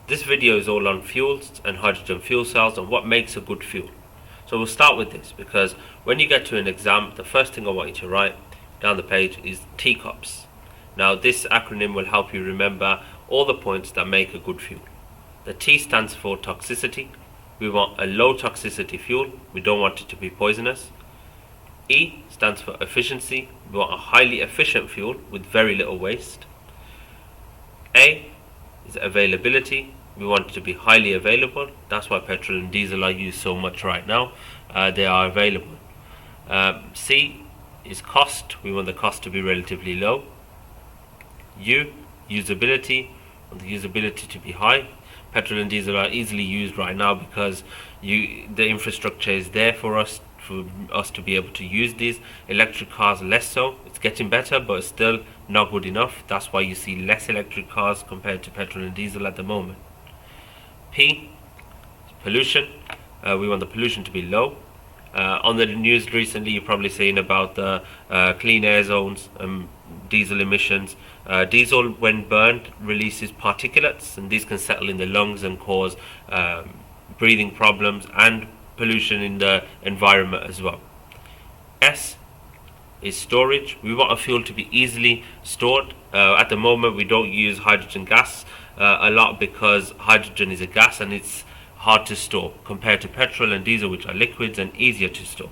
This video is all on fuels and hydrogen fuel cells and what makes a good fuel. So we'll start with this because when you get to an exam, the first thing I want you to write down the page is teacups. Now this acronym will help you remember all the points that make a good fuel. The T stands for toxicity. We want a low toxicity fuel. We don't want it to be poisonous. E stands for efficiency. We want a highly efficient fuel with very little waste. A is availability. We want it to be highly available. That's why petrol and diesel are used so much right now. They are available. C is cost. We want the cost to be relatively low. U, usability. We want the usability to be high. Petrol and diesel are easily used right now because the infrastructure is there for us to be able to use these. Electric cars less so. It's getting better, but it's still not good enough. That's why you see less electric cars compared to petrol and diesel at the moment. P is pollution. We want the pollution to be low. On the news recently, you're probably seeing about the clean air zones, diesel emissions. Diesel, when burned, releases particulates, and these can settle in the lungs and cause breathing problems and pollution in the environment as well. S is storage. We want a fuel to be easily stored. At the moment, we don't use hydrogen gas a lot because hydrogen is a gas and it's hard to store compared to petrol and diesel, which are liquids and easier to store.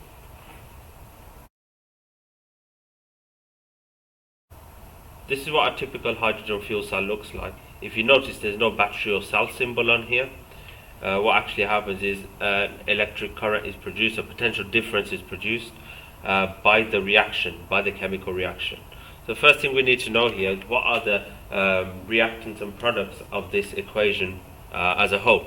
This is what a typical hydrogen fuel cell looks like. If you notice, there's no battery or cell symbol on here. What actually happens is electric current is produced, a potential difference is produced by the reaction, by the chemical reaction. So the first thing we need to know here is what are the reactants and products of this equation as a whole.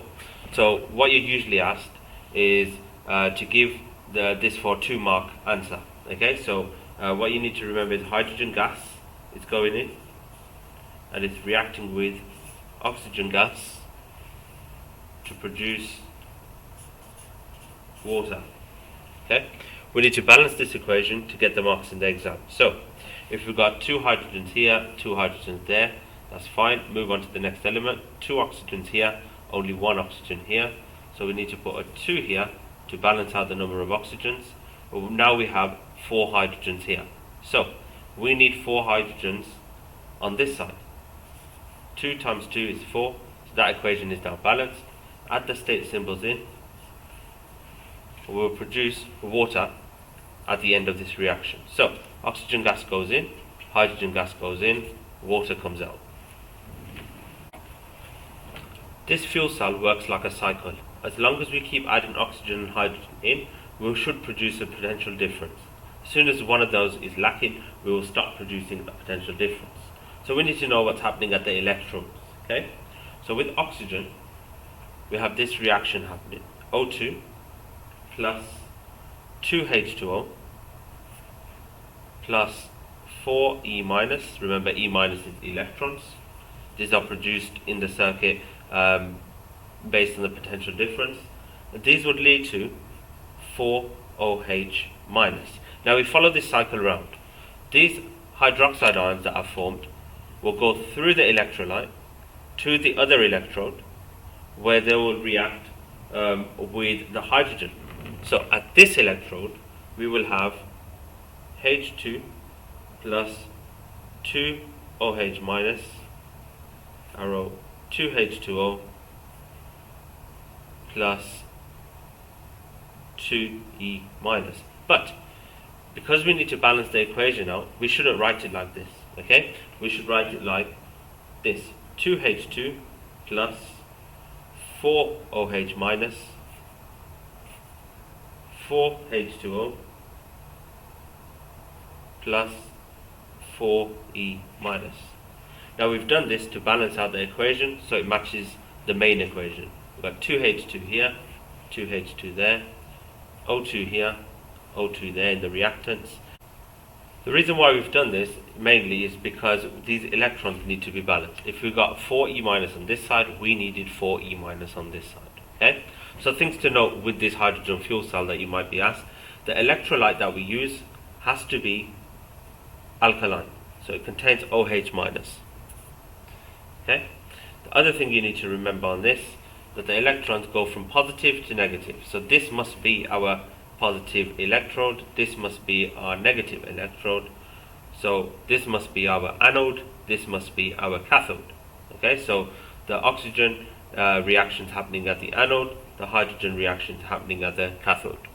So what you're usually asked is to give this for 2-mark answer. Okay, so what you need to remember is hydrogen gas is going in and it's reacting with oxygen gas to produce water. Okay, we need to balance this equation to get the marks in the exam. So if we've got 2 hydrogens here, 2 hydrogens there, that's fine. Move on to the next element. 2 oxygens here, only 1 oxygen here. So we need to put a 2 here to balance out the number of oxygens. Well, now we have 4 hydrogens here. So we need 4 hydrogens on this side. 2 times 2 is 4. So that equation is now balanced. Add the state symbols in. We will produce water at the end of this reaction. So oxygen gas goes in, hydrogen gas goes in, water comes out. This fuel cell works like a cycle. As long as we keep adding oxygen and hydrogen in, we should produce a potential difference. As soon as one of those is lacking, we will stop producing a potential difference. So we need to know what's happening at the electrons. Okay? So with oxygen, we have this reaction happening. O2 plus 2H2O plus 4E minus. Remember, E minus is electrons. These are produced in the circuit based on the potential difference. And these would lead to 4OH minus. Now we follow this cycle around. These hydroxide ions that are formed will go through the electrolyte to the other electrode where they will react with the hydrogen. So at this electrode we will have H2 plus 2OH minus arrow 2H2O plus 2E minus. But because we need to balance the equation out, we shouldn't write it like this. Okay? We should write it like this. 2H2 plus 4OH minus 4H2O plus 4E minus. Now we've done this to balance out the equation so it matches the main equation. We've got 2H2 here, 2H2 there, O2 here, O2 there in the reactants. The reason why we've done this mainly is because these electrons need to be balanced. If we've got 4E minus on this side, we needed 4E minus on this side. Okay? So things to note with this hydrogen fuel cell that you might be asked. The electrolyte that we use has to be alkaline. So it contains OH minus. Okay? The Other thing you need to remember on this, that the electrons go from positive to negative. So this must be our positive electrode, this must be our negative electrode. So this must be our anode, this must be our cathode. Okay, so the oxygen reactions happening at the anode, the hydrogen reactions happening at the cathode.